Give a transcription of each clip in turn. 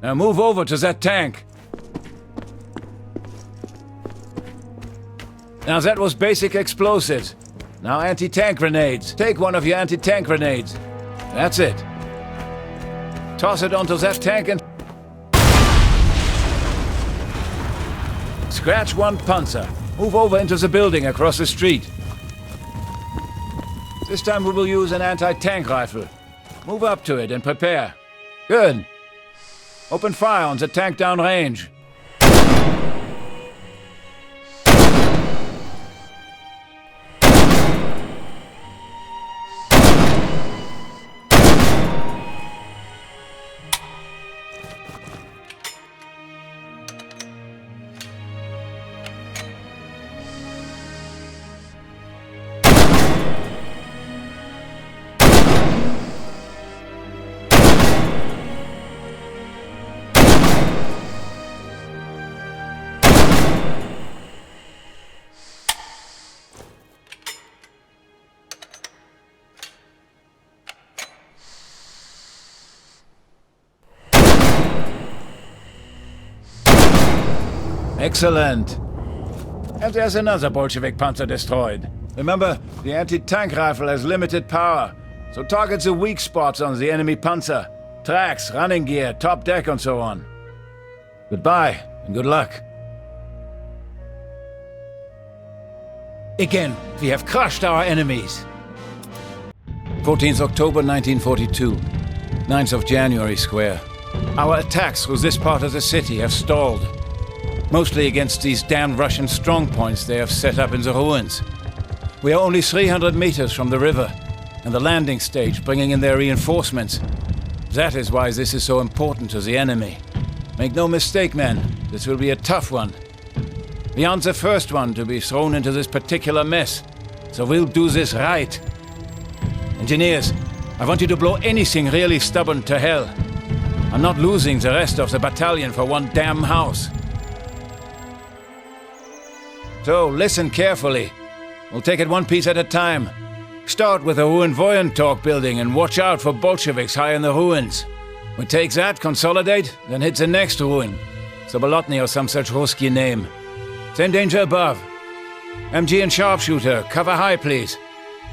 Now move over to that tank. Now that was basic explosives. Now anti-tank grenades. Take one of your anti-tank grenades. That's it. Toss it onto that tank and... Scratch one Panzer. Move over into the building across the street. This time we will use an anti-tank rifle. Move up to it and prepare. Good. Open fire on the tank downrange. Excellent. And there's another Bolshevik panzer destroyed. Remember, the anti-tank rifle has limited power, so target the weak spots on the enemy panzer. Tracks, running gear, top deck and so on. Goodbye, and good luck. Again, we have crushed our enemies. 14th October 1942, 9th of January Square. Our attacks through this part of the city have stalled. Mostly against these damned Russian strongpoints they have set up in the ruins. We are only 300 meters from the river, and the landing stage bringing in their reinforcements. That is why this is so important to the enemy. Make no mistake, men, this will be a tough one. We aren't the first one to be thrown into this particular mess, so we'll do this right. Engineers, I want you to blow anything really stubborn to hell. I'm not losing the rest of the battalion for one damn house. So, listen carefully. We'll take it one piece at a time. Start with the ruined Voyentalk building and watch out for Bolsheviks high in the ruins. We take that, consolidate, then hit the next ruin. Sobolotny or some such Ruski name. Same danger above. MG and sharpshooter, cover high please.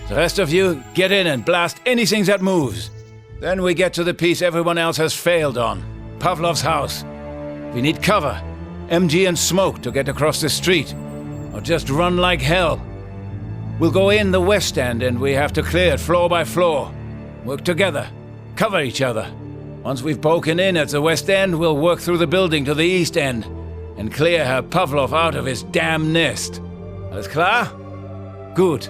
The rest of you, get in and blast anything that moves. Then we get to the piece everyone else has failed on. Pavlov's house. We need cover. MG and smoke to get across the street. Or just run like hell. We'll go in the west end and we have to clear it floor by floor. Work together. Cover each other. Once we've broken in at the west end, we'll work through the building to the east end and clear Herr Pavlov out of his damn nest. Alles klar? Good.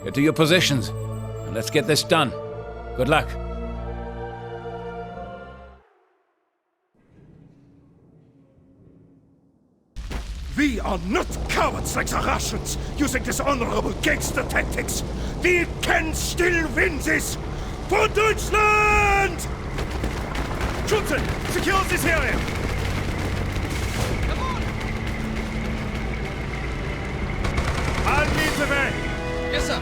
Get to your positions and let's get this done. Good luck. We are not cowards like the Russians, using dishonorable gangster tactics. We can still win this! For Deutschland! Schützen, secure this area! Come on! I'll lead the way! Yes, sir!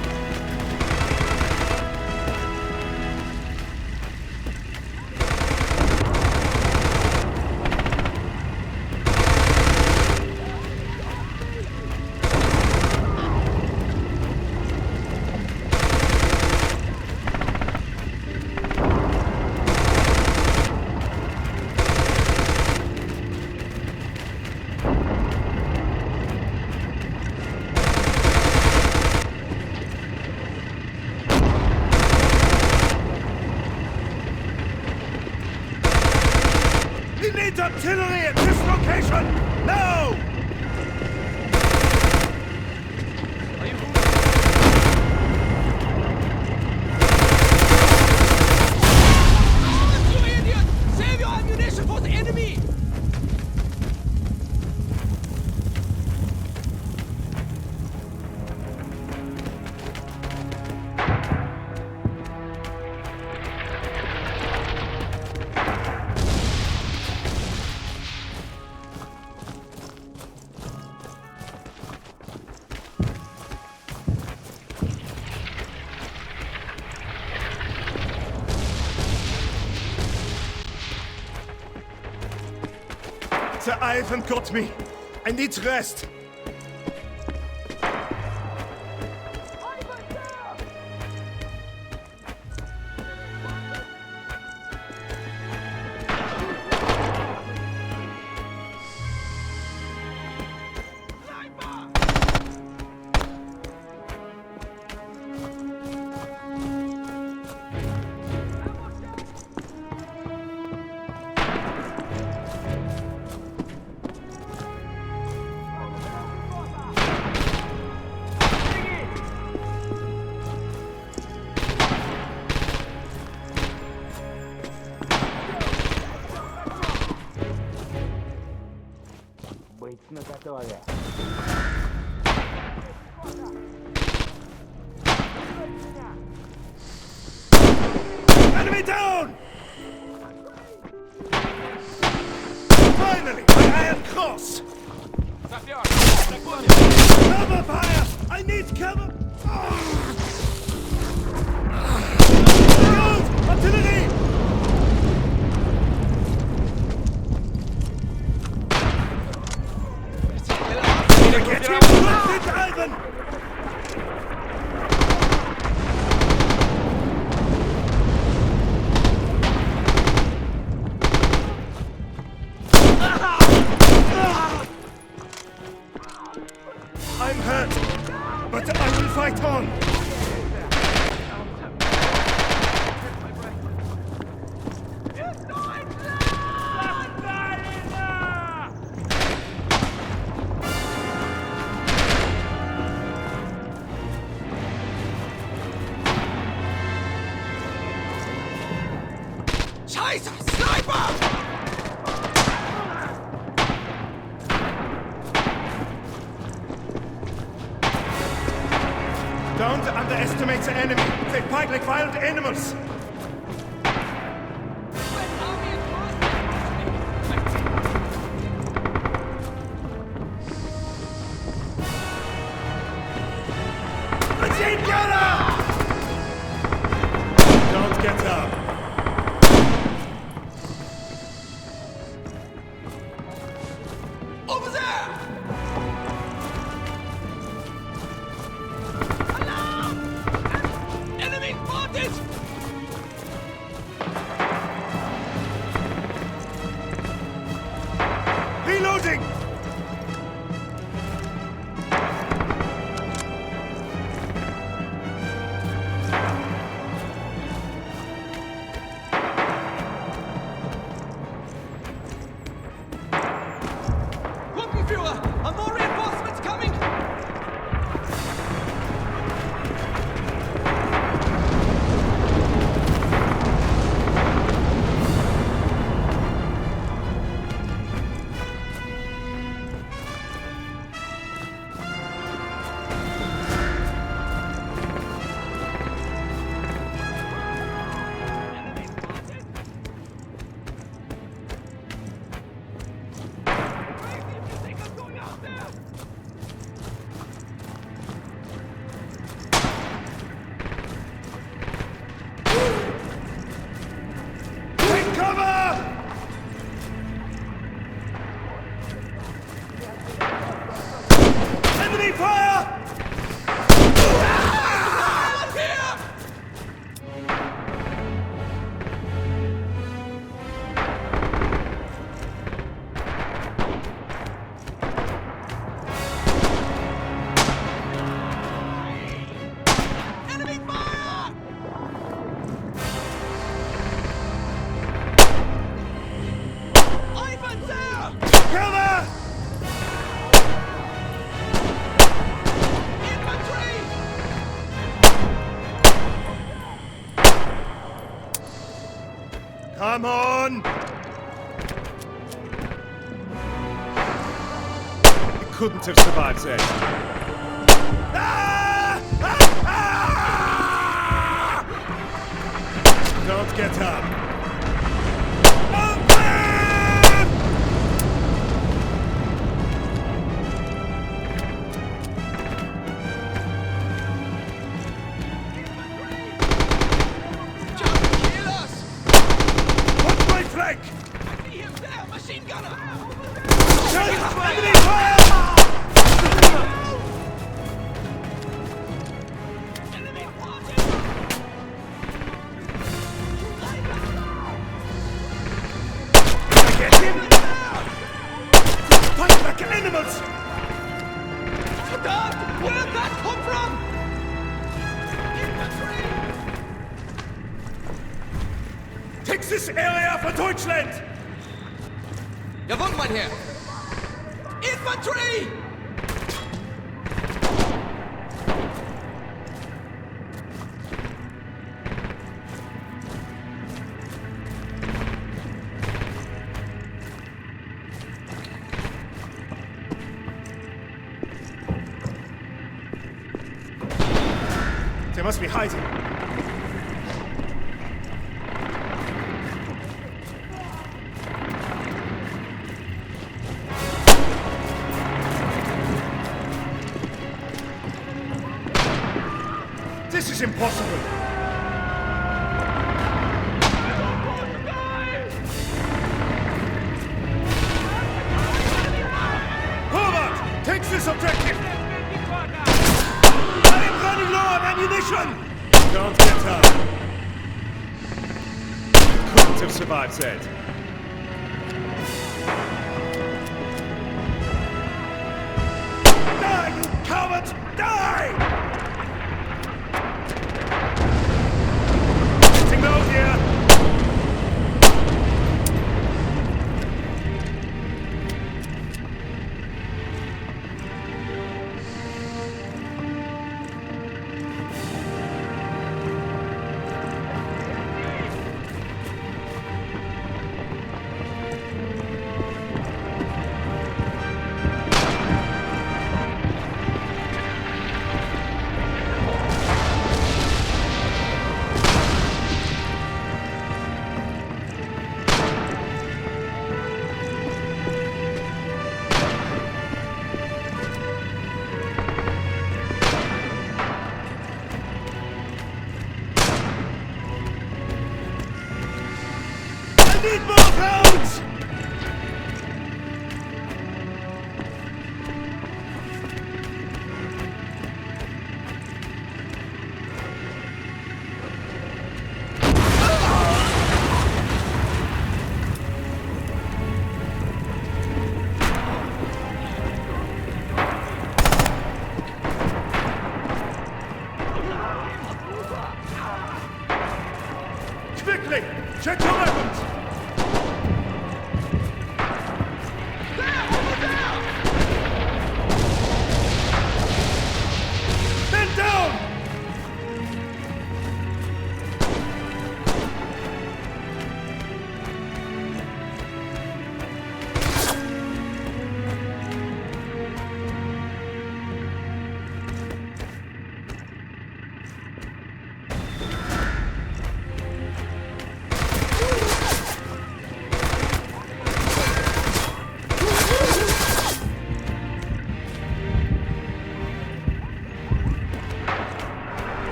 Sir Ivan got me. I need rest. Быть наготове. Enemy down! Finally, my Iron Cross! Cover fire! I need cover! Go! Artillery! Get him! Look it, Ivan! I'm hurt, but I will fight on. Scheiße! Sniper! Don't underestimate the enemy. They fight like wild animals. Machine gunner! Don't get up. Over there! Enemy spotted! Reloading! Gruppenführer! Are more reinforcements coming? Take cover! Enemy fire! Enemy fire! Ivan there! Cover! Infantry! Come on! You couldn't have survived that. Ah! Ah! Ah! Don't get up. Open! Just kill us! Watch my flank! I see him there! Machine gunner! this area for Deutschland! Jawohl, mein Herr! Infantry! They must be hiding. This is impossible. Forward! Takes this objective! I'm running low on ammunition! Don't get up. Couldn't have survived that. Die, you cowards! Die! Getting low here! I need more rounds! Quickly! Check your weapons! Men down!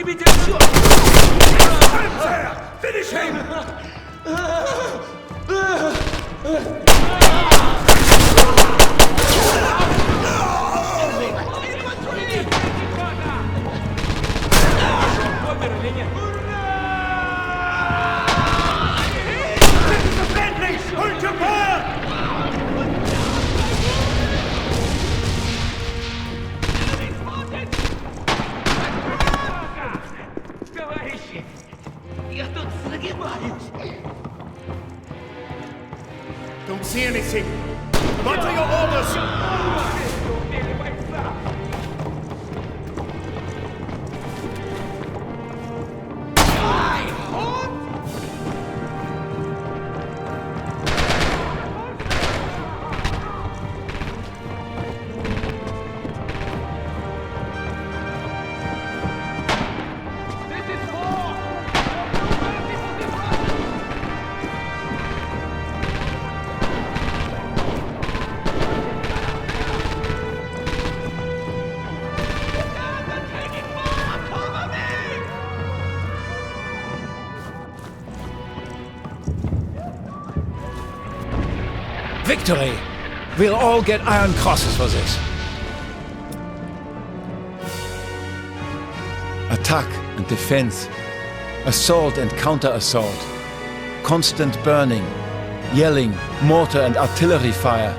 Stand there! Finish him! Hold your fire! Don't see anything. What are your orders? Victory! We'll all get Iron Crosses for this. Attack and defense. Assault and counter-assault. Constant burning. Yelling, mortar and artillery fire.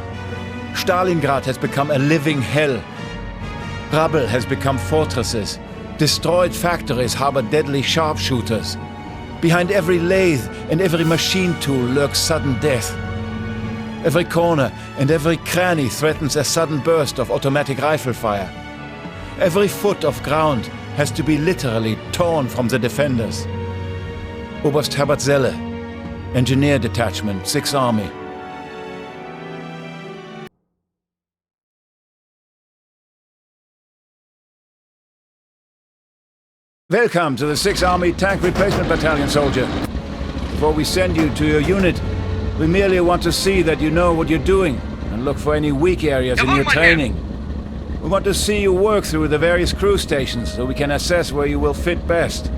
Stalingrad has become a living hell. Rubble has become fortresses. Destroyed factories harbor deadly sharpshooters. Behind every lathe and every machine tool lurks sudden death. Every corner and every cranny threatens a sudden burst of automatic rifle fire. Every foot of ground has to be literally torn from the defenders. Oberst Herbert Selle, Engineer Detachment, 6th Army. Welcome to the 6th Army Tank Replacement Battalion, soldier. Before we send you to your unit, we merely want to see that you know what you're doing and look for any weak areas in your training. We want to see you work through the various crew stations so we can assess where you will fit best.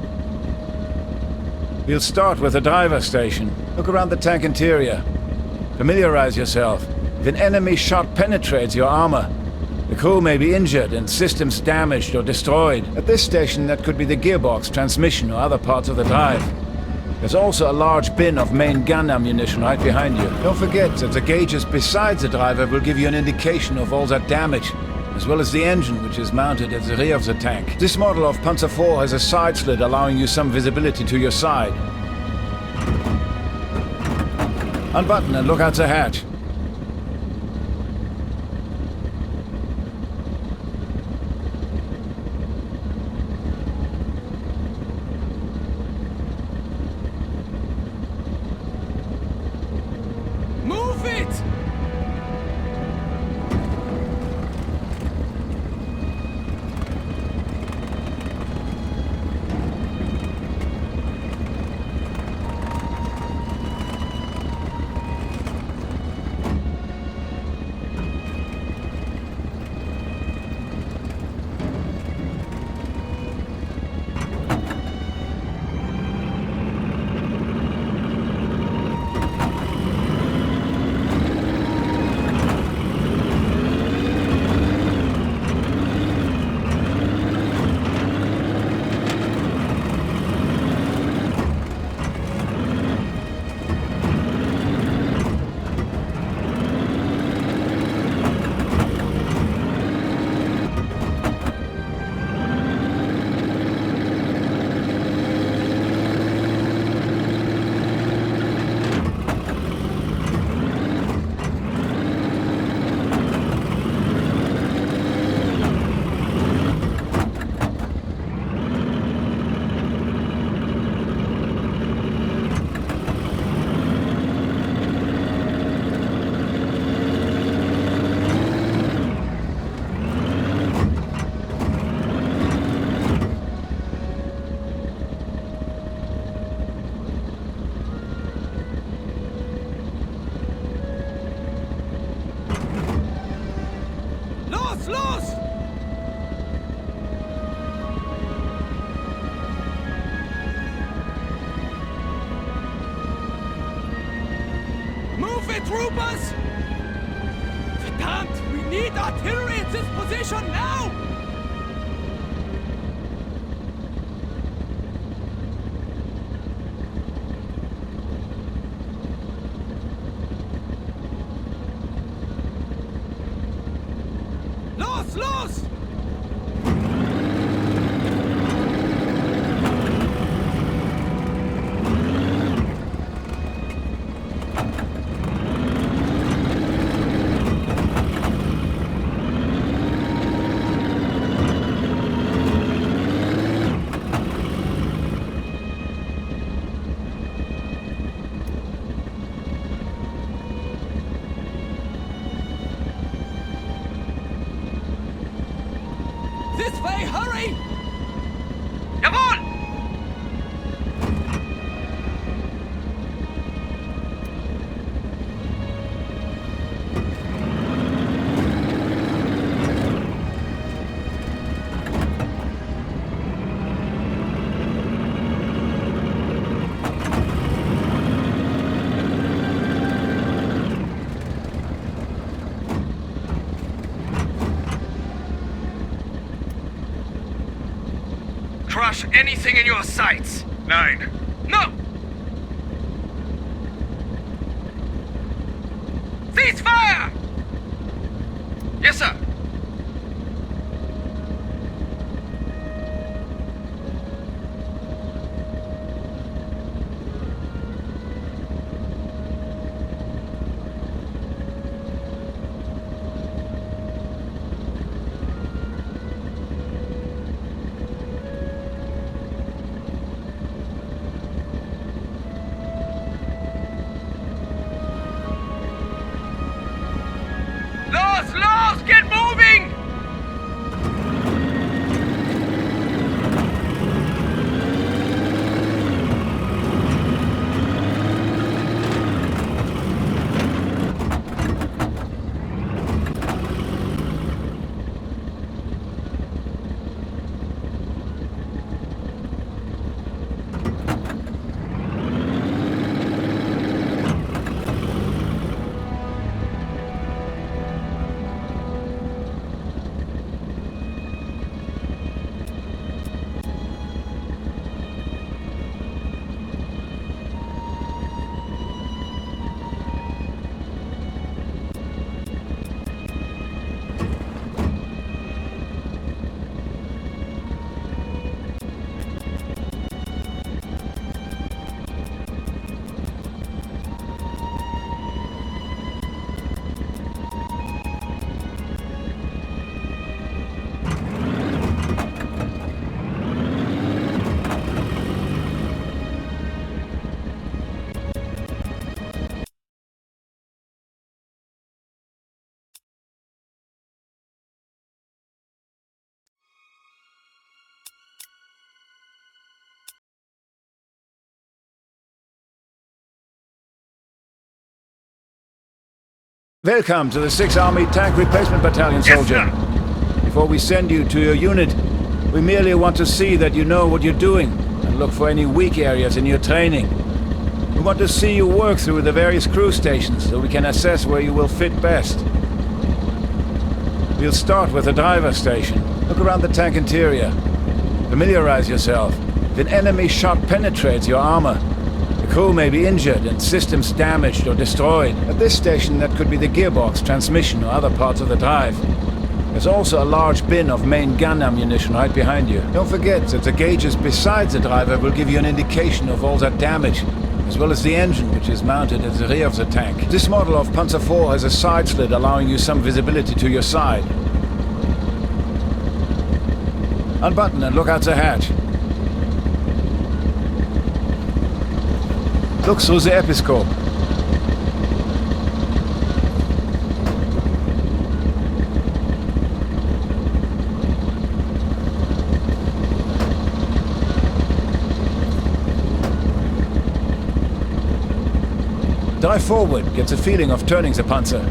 We'll start with the driver station. Look around the tank interior. Familiarize yourself. If an enemy shot penetrates your armor, the crew may be injured and systems damaged or destroyed. At this station, that could be the gearbox, transmission, or other parts of the drive. There's also a large bin of main gun ammunition right behind you. Don't forget that the gauges beside the driver will give you an indication of all that damage, as well as the engine, which is mounted at the rear of the tank. This model of Panzer IV has a side slit allowing you some visibility to your side. Unbutton and look out the hatch. troopers! Verdammt! We need artillery at this position now! Los! Los! This way, hurry! Jawohl! Crush anything in your sights. Nein. No! Cease fire! Yes, sir! Los! Los! Get moving! Welcome to the 6th Army Tank Replacement Battalion, soldier. Yes, Before we send you to your unit, we merely want to see that you know what you're doing and look for any weak areas in your training. We want to see you work through the various crew stations so we can assess where you will fit best. We'll start with the driver station. Look around the tank interior. Familiarize yourself. If an enemy shot penetrates your armor, the crew may be injured and systems damaged or destroyed. At this station, that could be the gearbox, transmission, or other parts of the drive. There's also a large bin of main gun ammunition right behind you. Don't forget that the gauges besides the driver will give you an indication of all that damage, as well as the engine, which is mounted at the rear of the tank. This model of Panzer IV has a side slit allowing you some visibility to your side. Unbutton and look out the hatch. Look through the episcope. Dive forward, gets a feeling of turning the Panzer.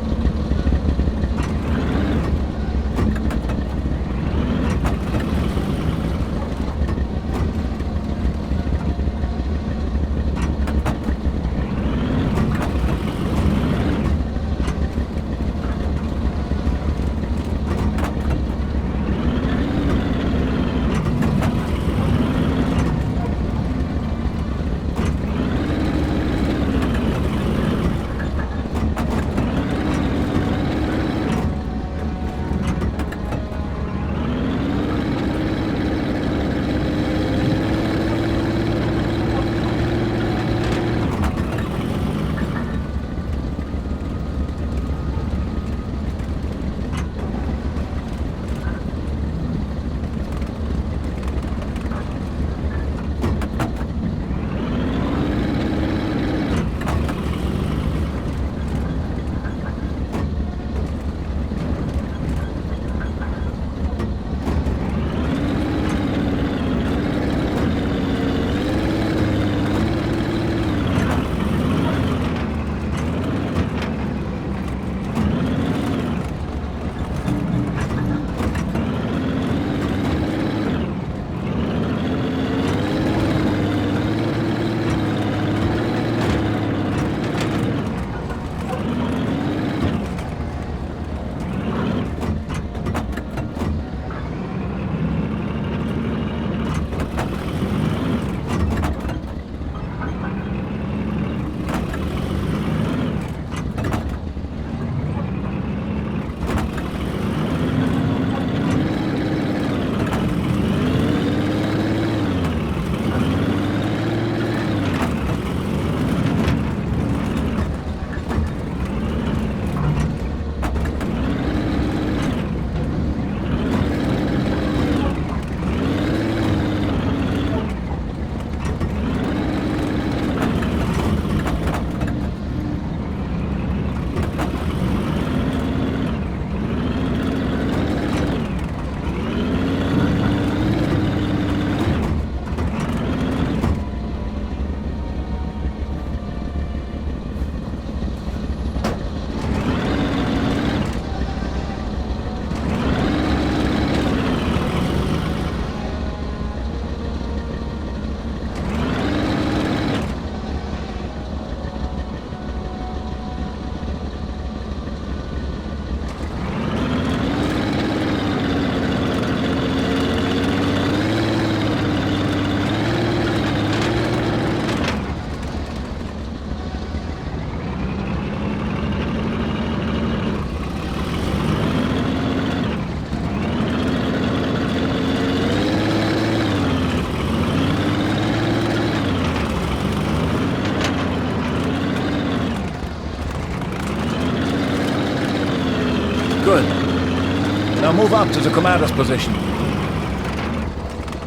move up to the commander's position.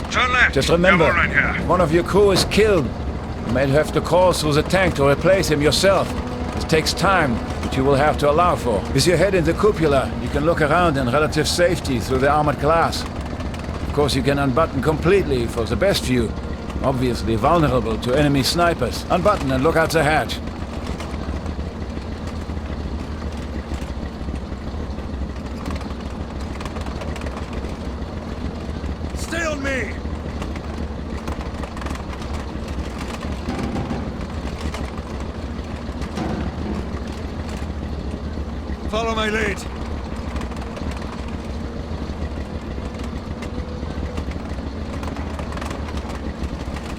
Turn left. Just remember, Double right here. one of your crew is killed. You may have to crawl through the tank to replace him yourself. This takes time, but you will have to allow for. With your head in the cupola, you can look around in relative safety through the armored glass. Of course, you can unbutton completely for the best view. Obviously vulnerable to enemy snipers. Unbutton and look out the hatch. Stay on me! Follow my lead.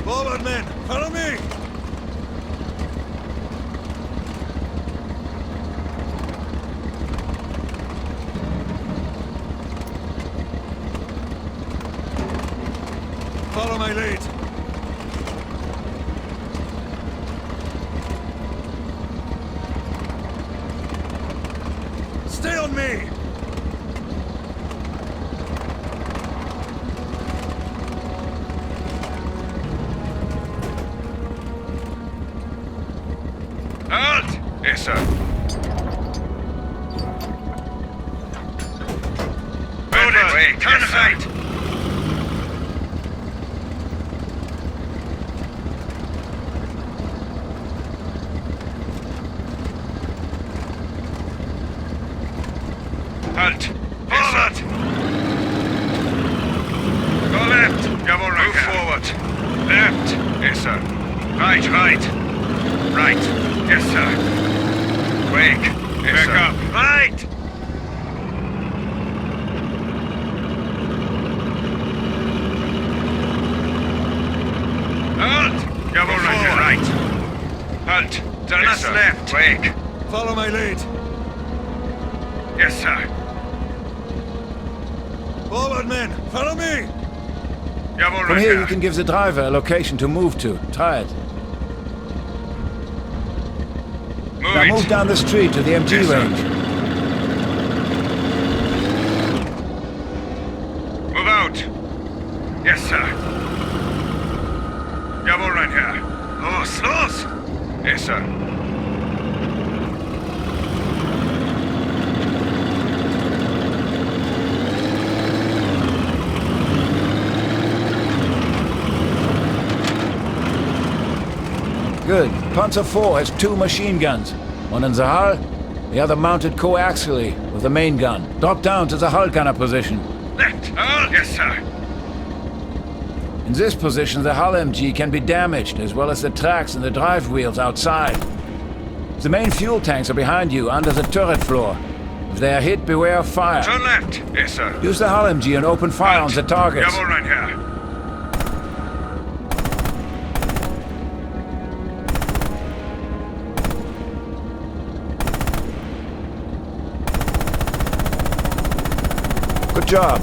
Forward, men! Follow me! Follow my lead. Stay on me! Halt! Yes, sir. Loaded! Way, turn right! Halt! Forward! Go left! Jawohl, move forward! Left! Yes, sir. Right, right! Right! Yes, sir. Quick! Yes, back sir. Up! Right! Halt! Jawohl, right! Halt! Turn yes, us sir. Left! Quick! Follow my lead! Yes, sir. Forward, men! Follow me! Jawohl, From here, you can give the driver a location to move to. Try it. Now move down the street to the MG yes, range. Move out! Yes, sir. Jawohl, right here. Los, los! Yes, sir. Good. Panzer IV has 2 machine guns. One in the hull, the other mounted coaxially with the main gun. Drop down to the hull gunner position. Left! Hull? Yes, sir. In this position, the hull MG can be damaged, as well as the tracks and the drive wheels outside. The main fuel tanks are behind you, under the turret floor. If they are hit, beware of fire. Turn left! Yes, sir. Use the hull MG and open fire on the targets. Jawohl, right here. Good job.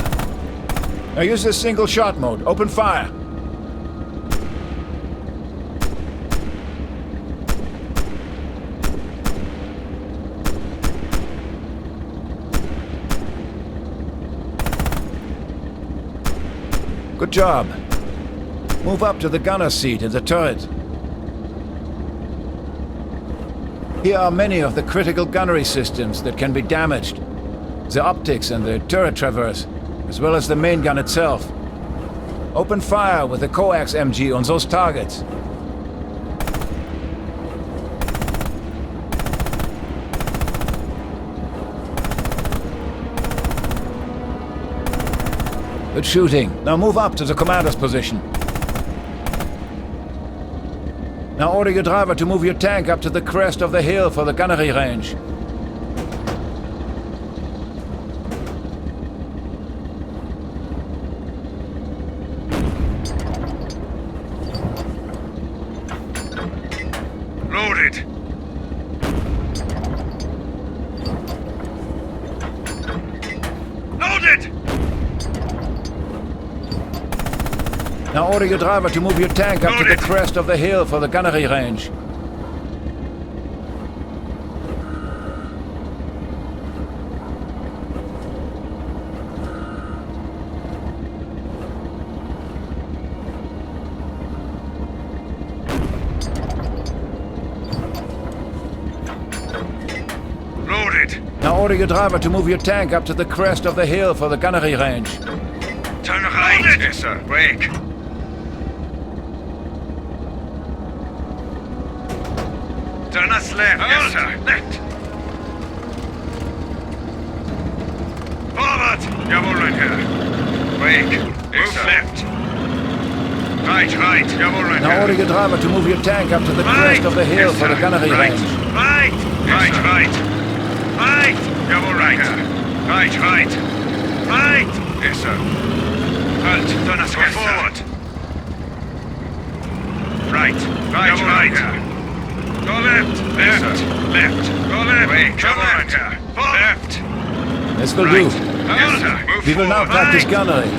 Now use the single shot mode. Open fire. Good job. Move up to the gunner's seat in the turret. Here are many of the critical gunnery systems that can be damaged. The optics and the turret traverse, as well as the main gun itself. Open fire with the coax MG on those targets. Good shooting. Now move up to the commander's position. Now order your driver to move your tank up to the crest of the hill for the gunnery range. Loaded. Loaded! Now order your driver to move your tank up to the crest of the hill for the gunnery range. order your driver to move your tank up to the crest of the hill for the gunnery range. Turn right! Yes, sir. Brake. Turn us left. Yes, sir. Left. Forward! Jawohl, mein Herr. Brake. Move left. Right. Jawohl, mein Herr. Now order your driver to move your tank up to the crest of the hill for the gunnery range. Right. Jawohl, mein Herr. Right. Yes, sir. Halt. Turn us forward. Right. Jawohl, mein Herr. Go left. Left. Go left. Wait, come on, sir. Left. This will do. Yes, sir. We will now practice gunnery.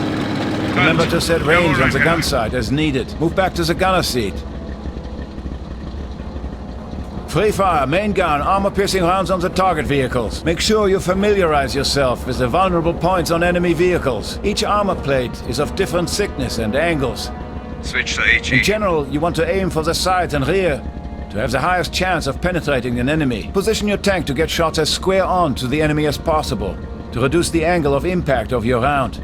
Remember to set range on the gun sight as needed. Move back to the gunner seat. Free fire, main gun, armor-piercing rounds on the target vehicles. Make sure you familiarize yourself with the vulnerable points on enemy vehicles. Each armor plate is of different thickness and angles. Switch to HE. In general, you want to aim for the sides and rear to have the highest chance of penetrating an enemy. Position your tank to get shots as square on to the enemy as possible, to reduce the angle of impact of your round.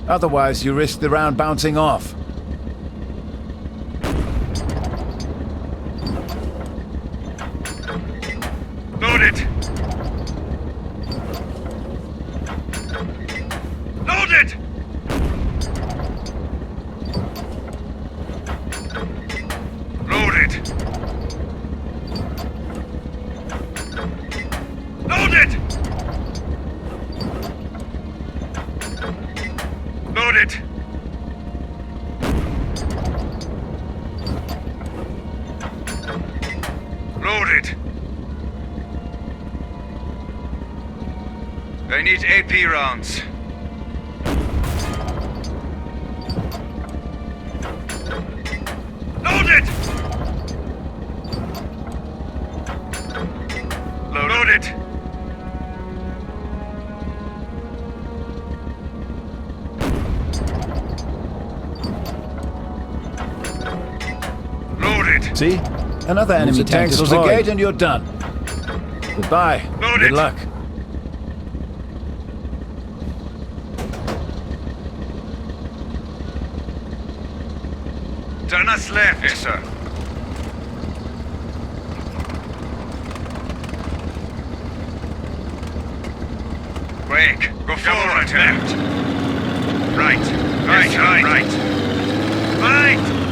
Otherwise, you risk the round bouncing off. Load it! Load it! Load it! Load it! Load it! Load it! I need AP rounds. Load it! Load it! Load it! See? Another enemy tank destroyed. Close the gate and you're done. Goodbye. Load Good it. luck. Turn us left. Yes, sir. Brake. Go forward. Left. Right. Right.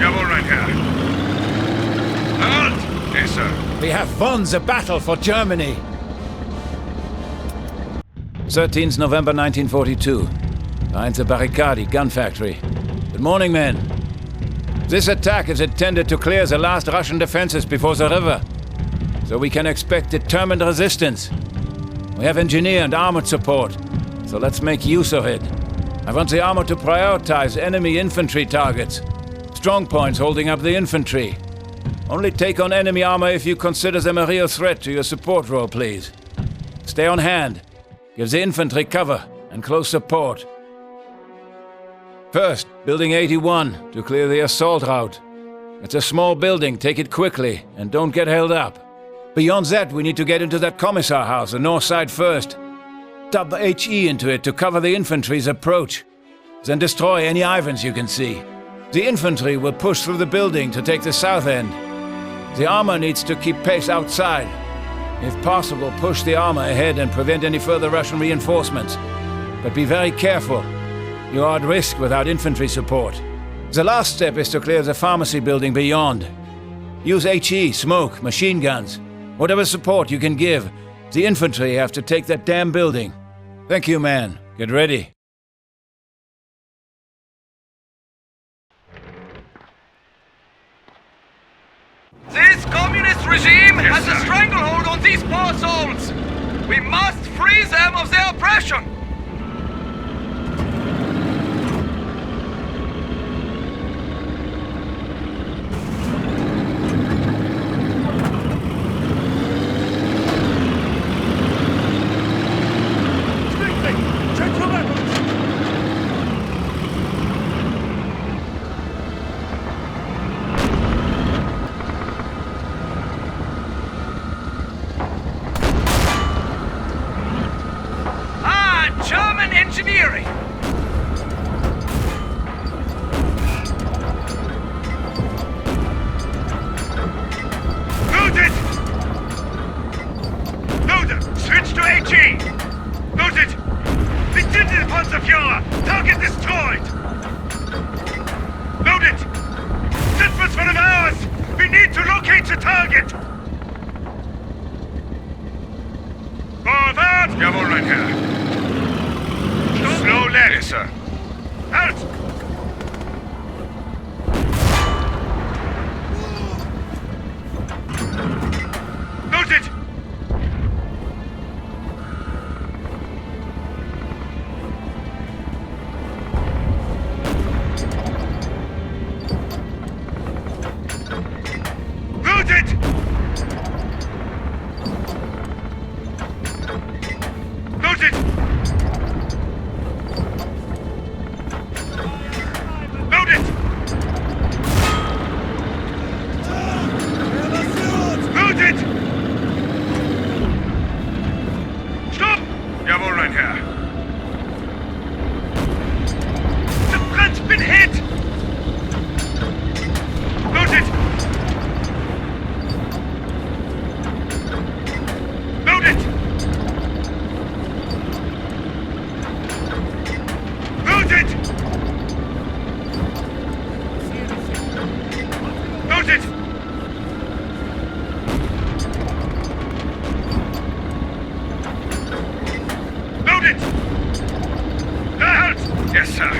Jawohl, mein Herr. Halt! Yes, sir. We have won the battle for Germany. 13th November 1942. Behind the Barricadi gun factory. Good morning, men. This attack is intended to clear the last Russian defenses before the river, so we can expect determined resistance. We have engineer and armored support, so let's make use of it. I want the armor to prioritize enemy infantry targets, strong points holding up the infantry. Only take on enemy armor if you consider them a real threat to your support role, please. Stay on hand, give the infantry cover and close support. First, Building 81, to clear the assault route. It's a small building, take it quickly, and don't get held up. Beyond that, we need to get into that commissar house, the north side first. Dub HE into it to cover the infantry's approach. Then destroy any Ivans you can see. The infantry will push through the building to take the south end. The armor needs to keep pace outside. If possible, push the armor ahead and prevent any further Russian reinforcements. But be very careful. You are at risk without infantry support. The last step is to clear the pharmacy building beyond. Use HE, smoke, machine guns. Whatever support you can give. The infantry have to take that damn building. Thank you, man. Get ready. This communist regime has a stranglehold on these poor souls. We must free them of their oppression. need to locate the target! Forward! Jawohl, mein Herr. Slow left! Yes, sir. Halt! Noted! Noted! Noted! Noted! Noted! Stop! Jawohl, mein Herr. The front's been hit! Noted! Noted! Noted! Noted! Noted! Halt! Yes, sir.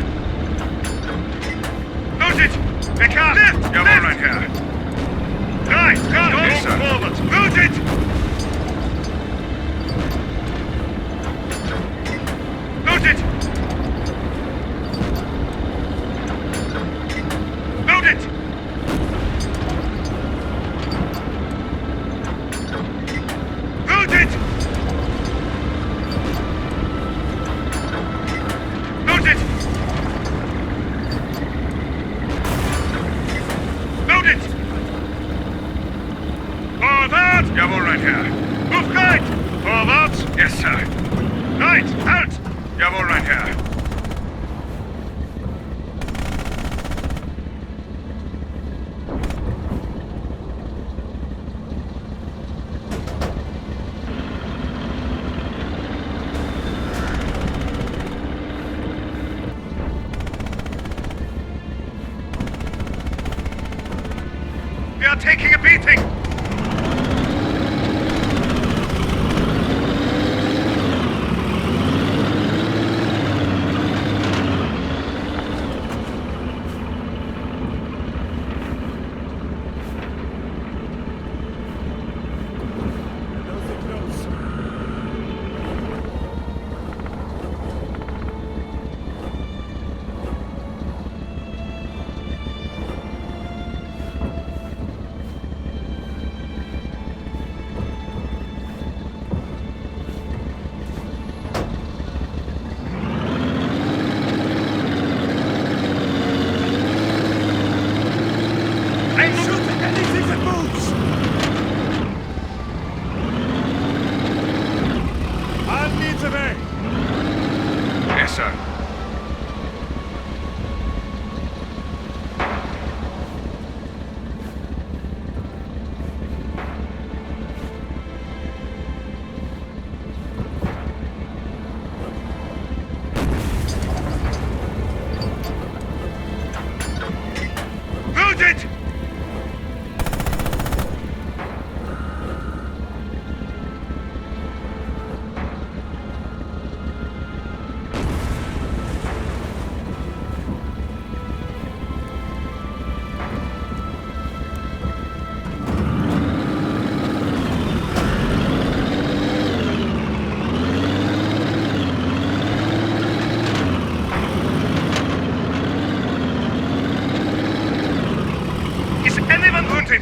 Noted! The car! Left! Jawohl, mein Herr. Right! Car! Yes, sir. Forward! Noted! Noted! Noted! Noted! Noted! Noted! Forward! Jawohl, mein Herr. Move right! Forward! Yes, sir. Right! Halt! Jawohl, mein Herr. We are taking a beating! I'm shooting anything that moves! I need the way! Yes, sir. Noted! Is anyone wounded?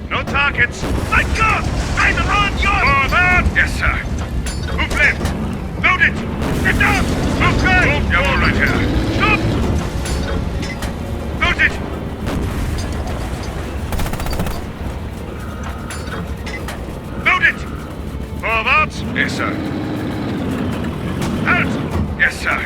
No targets! My God! I'm on your... Forward! Yes, sir. Move left! Load it! Get down! Move right! Jawohl, mein Herr. Stop! Load it! Load it! Forward! Yes, sir. Halt! Yes, sir.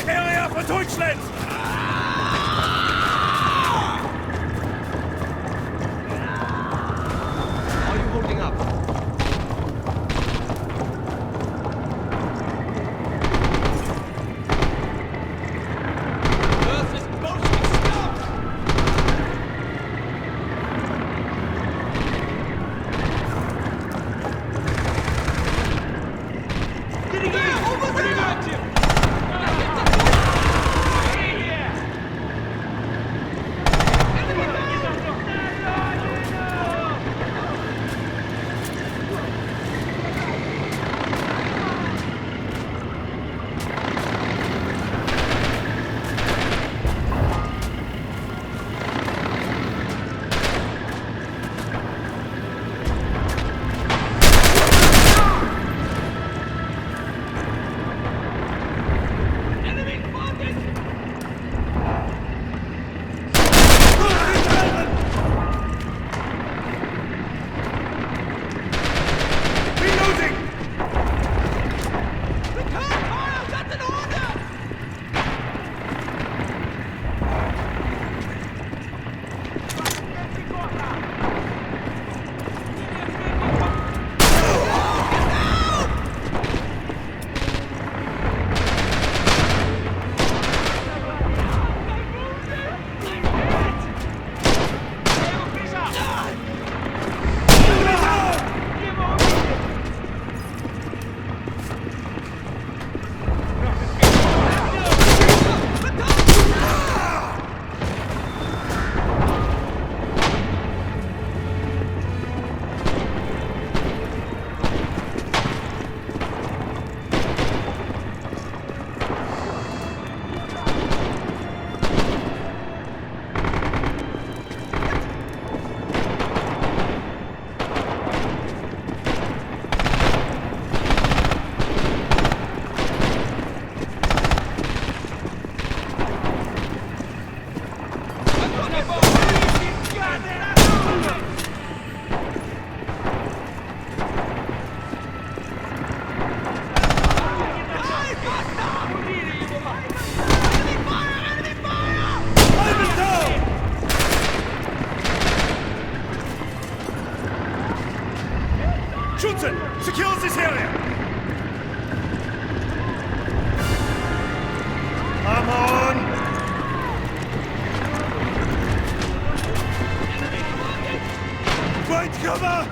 area for Deutschland! Are you holding up? Earth is Bolshevik scum! Getting in! Over there! Schützen! Secure this area! Come on! Find cover!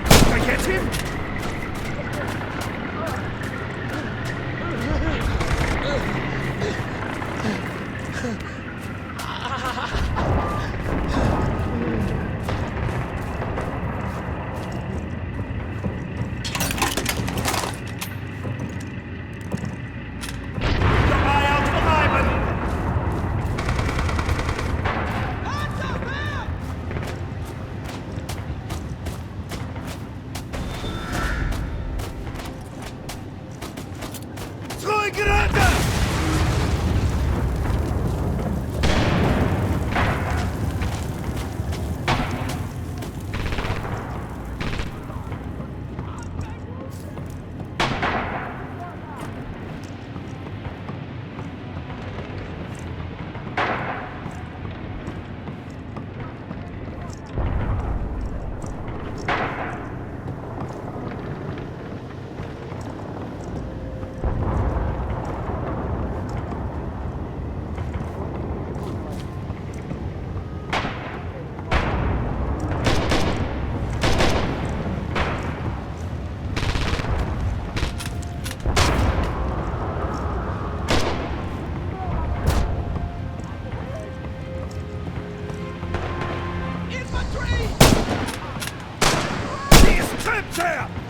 Did I get him?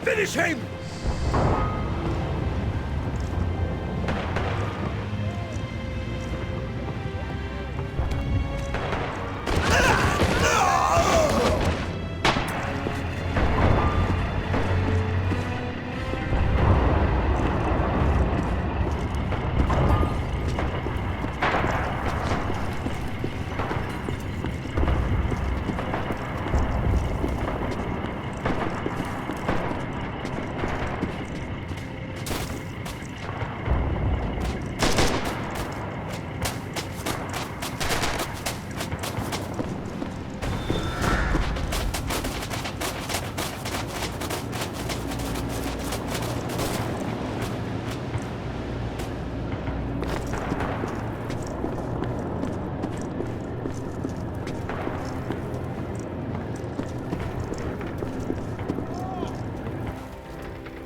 Finish him!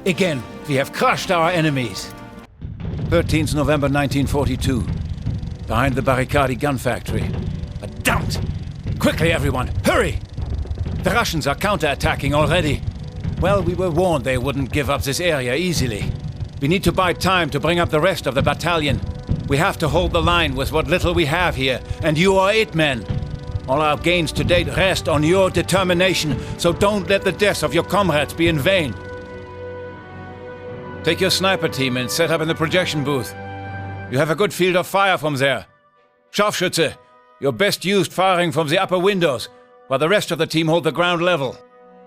Again, we have crushed our enemies. 13th November 1942. Behind the Barricadi gun factory. Dumped! Quickly, everyone, hurry! The Russians are counterattacking already. Well, we were warned they wouldn't give up this area easily. We need to buy time to bring up the rest of the battalion. We have to hold the line with what little we have here, and you are it, men. All our gains to date rest on your determination, so don't let the deaths of your comrades be in vain. Take your sniper team and set up in the projection booth. You have a good field of fire from there. Scharfschütze, you're best used firing from the upper windows, while the rest of the team hold the ground level.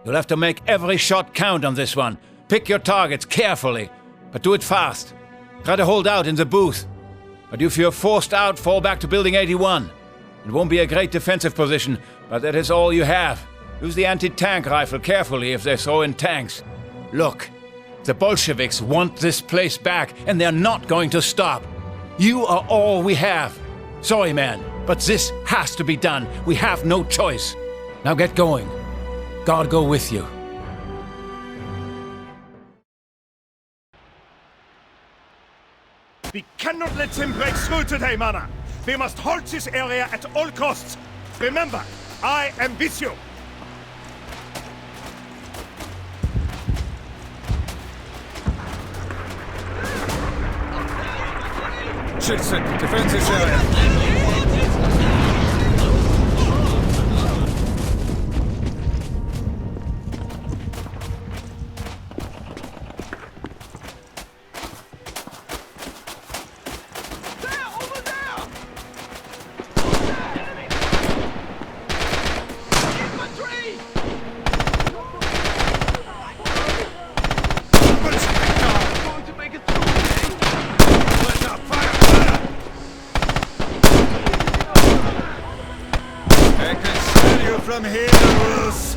You'll have to make every shot count on this one. Pick your targets carefully, but do it fast. Try to hold out in the booth. But if you're forced out, fall back to Building 81. It won't be a great defensive position, but that is all you have. Use the anti-tank rifle carefully if they're so in tanks. Look, the Bolsheviks want this place back, and they're not going to stop. You are all we have. Sorry, man, but this has to be done. We have no choice. Now get going. God go with you. We cannot let them break through today, Mana. We must hold this area at all costs. Remember, I am with you. Schützen, defend this area. From here, Bruce.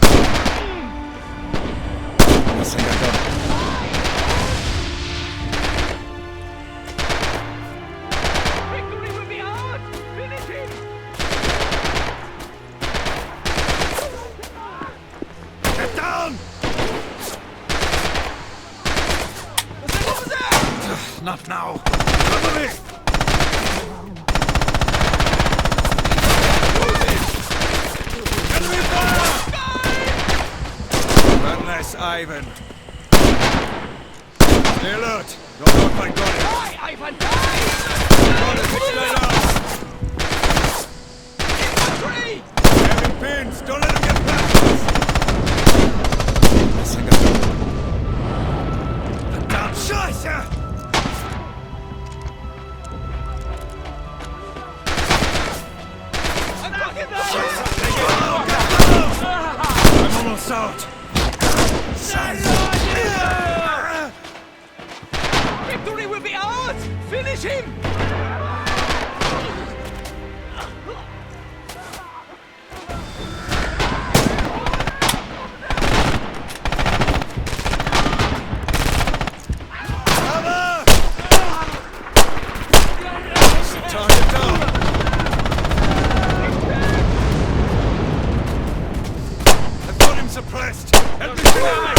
Victory will be ours! Finish him! Get down! Not now. Cover me! Unless Ivan. Stay alert! Don't know if I got it. Die, Ivan, die! Infantry! Having pins! Don't let them get past us! Verdammt Scheiße! I'm talking I'm almost out! Victory will be ours! Finish him! Target down! I've got him suppressed! Help me clear!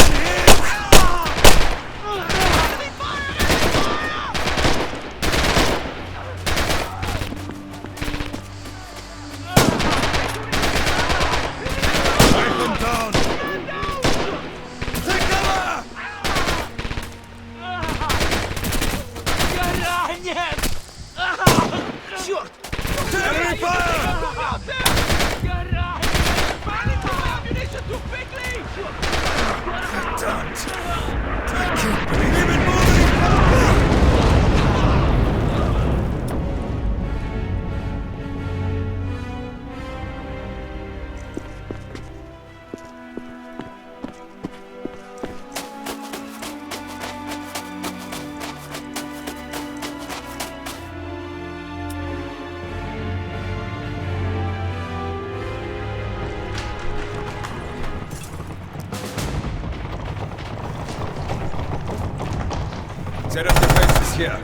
Set up defenses here.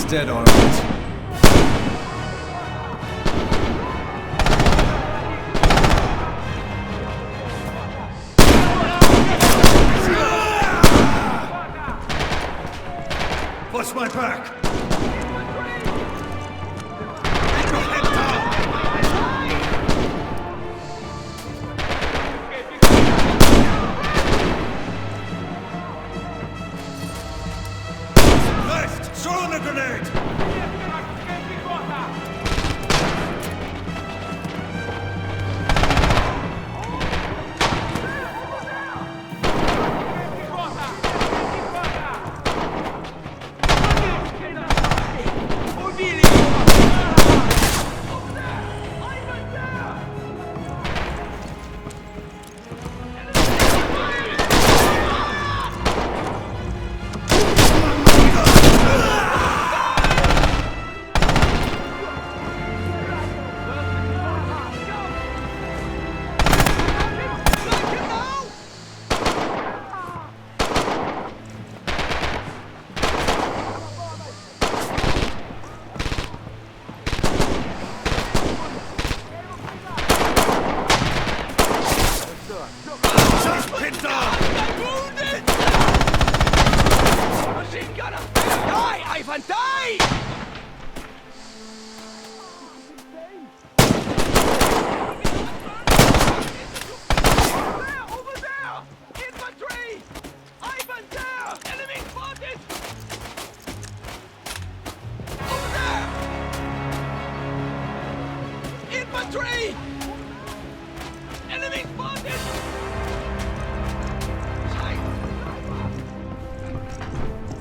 dead, all right. Watch my back! Left! Throw a grenade!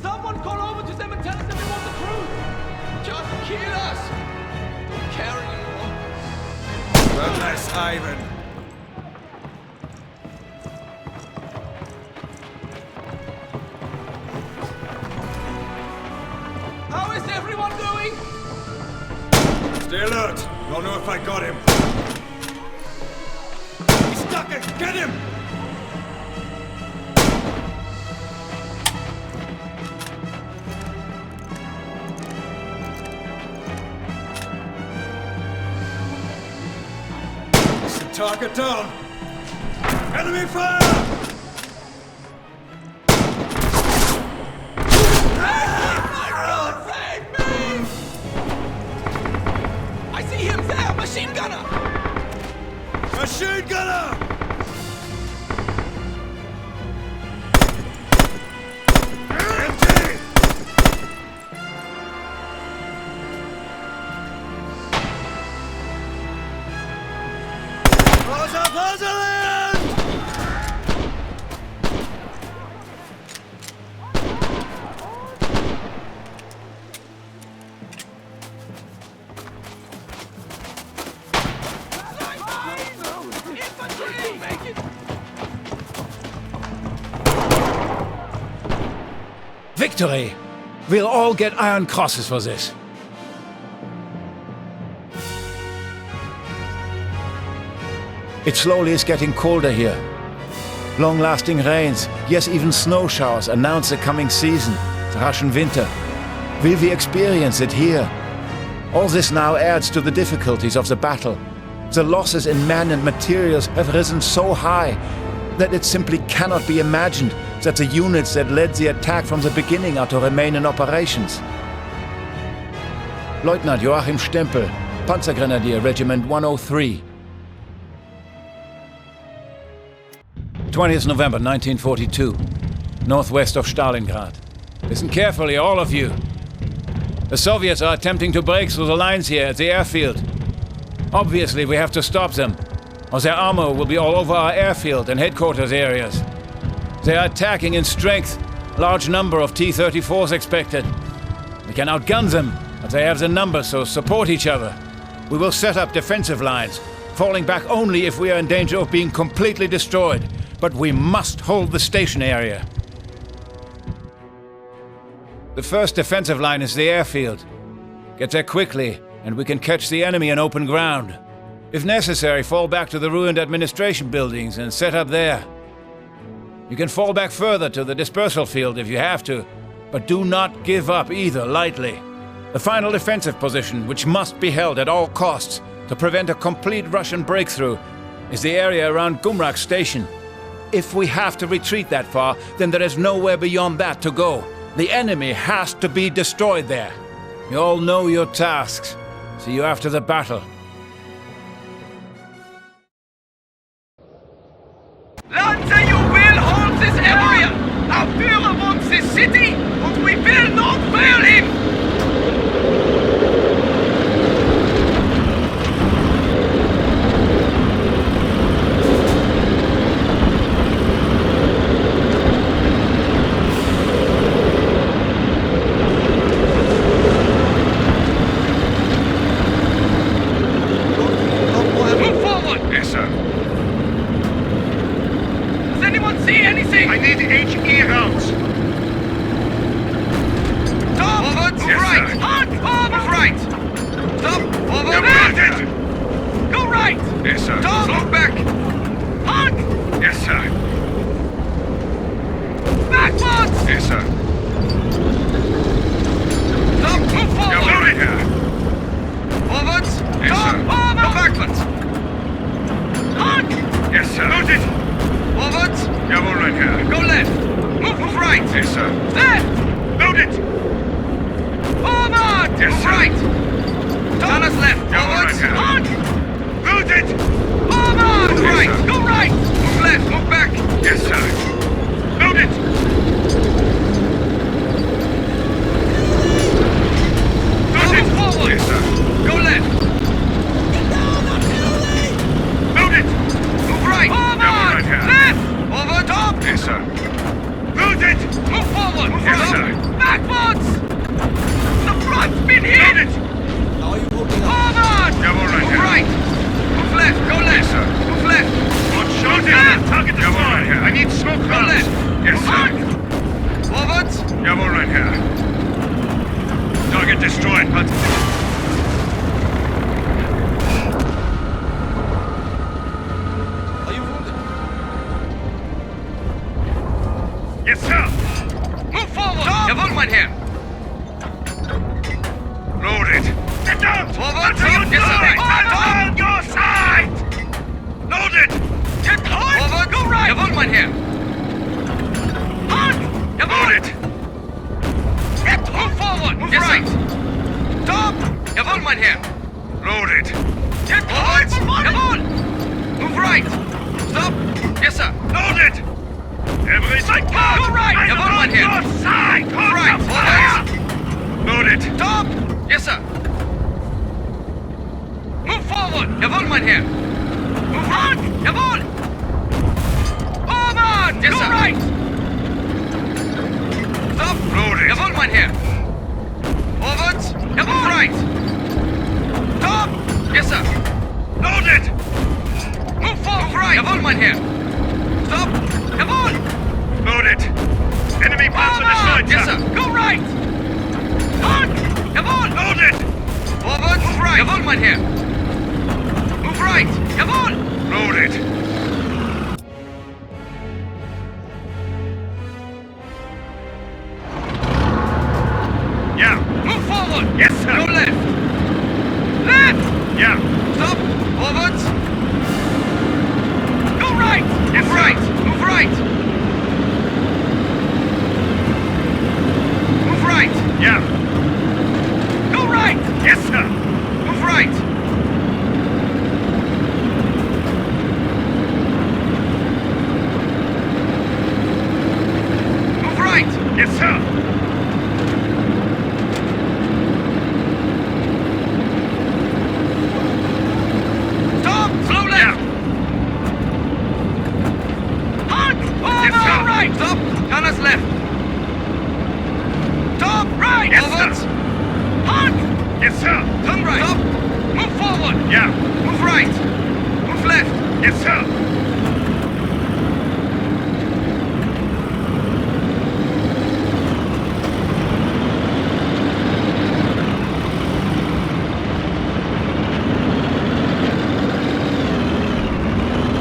Someone call over to them and tell them we want the truth! Just kill us! Don't care anymore. Well, nice, Ivan. How is everyone doing? Stay alert. Don't know if I got him. He's stuck it! Get him! Target down. Enemy fire! Save me! I see him there! Machine gunner! Machine gunner! Empty! Rosalind! Victory! We'll all get Iron Crosses for this. It slowly is getting colder here. Long-lasting rains, yes, even snow showers announce the coming season, the Russian winter. Will we experience it here? All this now adds to the difficulties of the battle. The losses in men and materials have risen so high that it simply cannot be imagined that the units that led the attack from the beginning are to remain in operations. Lieutenant Joachim Stempel, Panzergrenadier Regiment 103. 20th November 1942, northwest of Stalingrad. Listen carefully, all of you. The Soviets are attempting to break through the lines here at the airfield. Obviously, we have to stop them, or their armor will be all over our airfield and headquarters areas. They are attacking in strength. Large number of T-34s expected. We can outgun them, but they have the numbers, so support each other. We will set up defensive lines, falling back only if we are in danger of being completely destroyed. But we must hold the station area. The first defensive line is the airfield. Get there quickly, and we can catch the enemy in open ground. If necessary, fall back to the ruined administration buildings and set up there. You can fall back further to the dispersal field if you have to, but do not give up either lightly. The final defensive position, which must be held at all costs to prevent a complete Russian breakthrough, is the area around Gumrak Station. If we have to retreat that far, then there is nowhere beyond that to go. The enemy has to be destroyed there. You all know your tasks. See you after the battle. Lanza, you will hold this area! Our Führer wants this city, and we will not fail him! Move forward! Yes, sir. Does anyone see anything? I need HE rounds. Stop! Forward! Move Yes, right! sir. Halt! Move right! Stop! Forward! Commanded! Go right! Yes, sir. Stop! Move back! Halt! Yes, sir. Backwards! Yes, sir. Stop! Move forward! Jawohl, Herr. Forwards! Yes, Stop! sir. Go backwards! Halt! Yes, sir. Noted. Forwards! Jawohl, mein Herr. Go left! Move right! Yes, sir. Left! Loaded. Forward! Yes, Move sir. right! Turn us left! Jawohl, Forwards! mein Herr. Halt! Loaded. Forward! Move Yes, right! sir. Go right! Move left! Move back! Yes, sir. Loaded. Loaded. Move forward! Yes, sir. Go left! Loaded. Move right! Forward! Jawohl, mein Herr. Left! Forward! Top! Yes, sir. Loaded. Move forward! Move Yes, right. sir. Backwards! The front's been hit! Loaded. Forward! Jawohl, mein Move Herr. right! Move left! Go left! Yes, sir. Move left! One shot. Left. Target destroyed. Jawohl, mein Herr. I need smoke Go rounds. left! Yes, Move sir. right. Forwards! Jawohl, mein Herr. Target destroyed. But yes, sir. Move forward! Jawohl, mein Herr! Loaded. Get down. Forward! Onto your Yes, sir. side. Right. On your side. Loaded. Get behind! Forward! Go right! Jawohl, mein Herr! Halt! Jawohl! Loaded. Move forward! Move Yes, sir. right. Stop! Jawohl, mein Herr! Loaded. Get forward! Jawohl! Move right! Stop! Yes, sir. Loaded. Every side. Go right! I'm Jawohl, mein on Herr! your side. Move right! Fire. Forward! Loaded. Stop! Yes, sir. Move forward! Jawohl, mein Herr! Move right! Jawohl! Forward! Yes, Go sir. right. Stop! Loaded. Jawohl, mein Herr! Forward! Jawohl! Right! Stop! Yes, sir. Loaded. Move forward! Move right! Jawohl, mein Herr! Stop! Jawohl! Loaded. Enemy bombs on the Forward! side, Yes, sir. Go right! Halt! Jawohl! Loaded. Forward! Move right! Jawohl, mein Herr! Move right! Jawohl! Loaded. Yeah. Move forward! Yes, sir. Go left! Left! Yeah. Stop! Forwards! Go right! Yes, Move sir. right! Move right! Move right! Yeah. Go right! Yes, sir. Move right! Move right! Yes, sir. Stop! Slow left! Yeah. Halt! Over! Yes, sir. Right! Stop! Turn us left! Stop! Right! Yes, Forwards! sir. Halt! Yes, sir. Turn right! Stop! Move forward! Yeah. Move right! Move left! Yes, sir.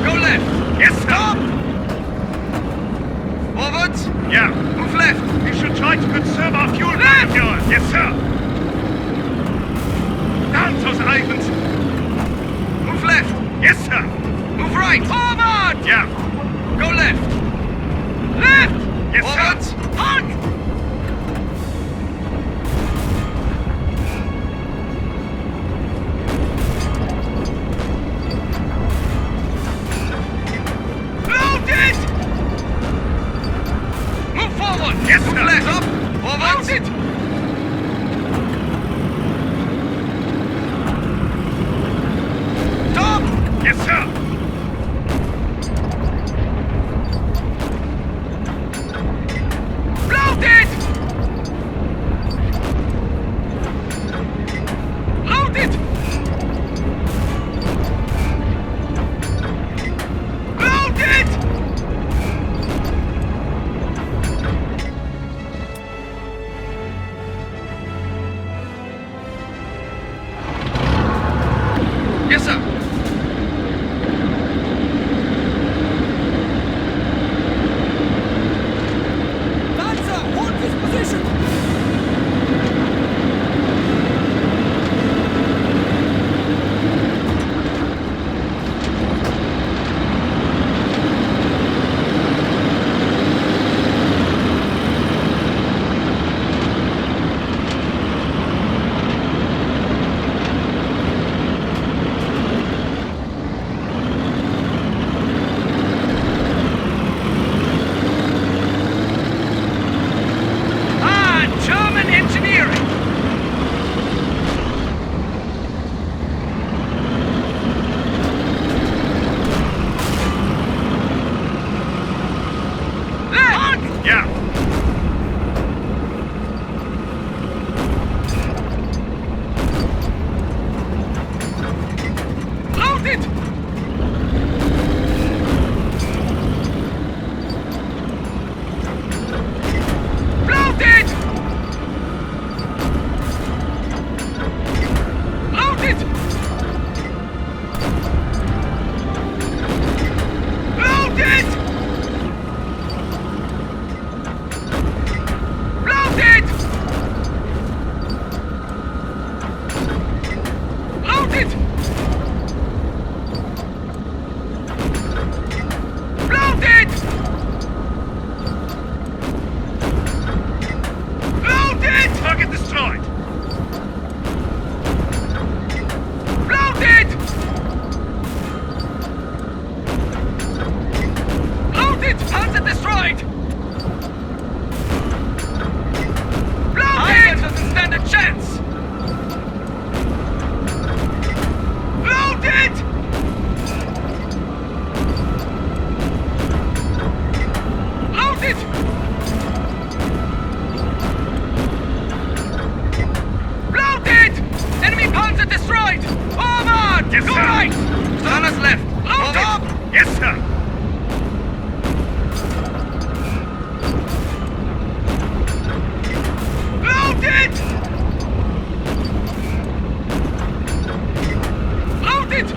Go left! Yes, sir. Stop! Forwards! Yeah. Move left! We should try to conserve our fuel, Left. Major. Yes, sir. Panzers Ivans. Move left. Yes, sir. Move right. Forward! Yeah. Go left. Left! Yes, Forward! sir. Halt! Loaded! Move forward! Yes, Move sir. left. Up! Forward! Loaded! Stop! Yes, sir. Loaded! Loaded! Loaded! Yes, sir. Panzer, hold this position! Ah, German engineering! Left! Yeah. Loaded! Loaded! Loaded! Loaded! Loaded! Loaded! Loaded! Loaded! Target destroyed. Loaded! Loaded! Panzer destroyed! Loaded! Doesn't stand a chance! Loaded! Loaded! Loaded! Enemy panzer destroyed! Forward! Yes, Go sir. right! Gunners left! Load up! Yes, sir. Loaded! Loaded!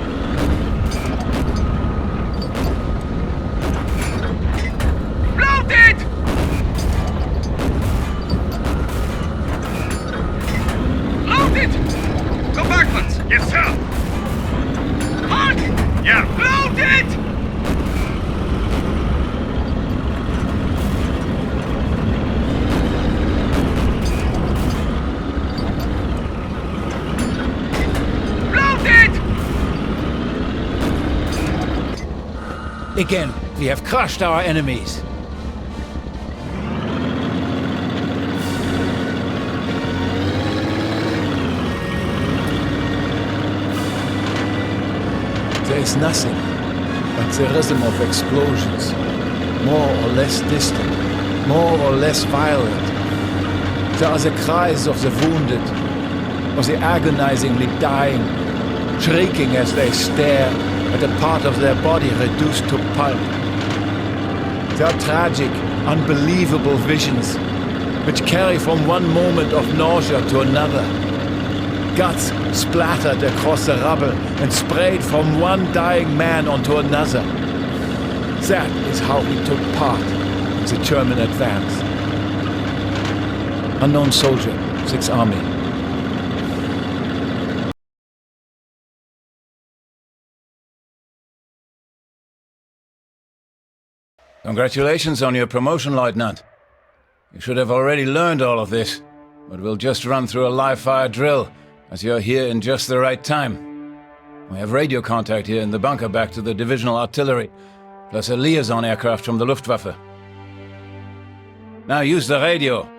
Loaded! Loaded! Go backwards! Yes, sir. Halt! Yeah. Loaded! Loaded! Again, we have crushed our enemies. There is nothing but the rhythm of explosions, more or less distant, more or less violent. There are the cries of the wounded, of the agonizingly dying, shrieking as they stare at a part of their body reduced to pulp. There are tragic, unbelievable visions which carry from one moment of nausea to another. Guts splattered across the rubble and sprayed from one dying man onto another. That is how we took part in the German advance. Unknown soldier, 6th Army. Congratulations on your promotion, Lieutenant. You should have already learned all of this, but we'll just run through a live-fire drill, as you're here in just the right time. We have radio contact here in the bunker back to the divisional artillery, plus a liaison aircraft from the Luftwaffe. Now use the radio.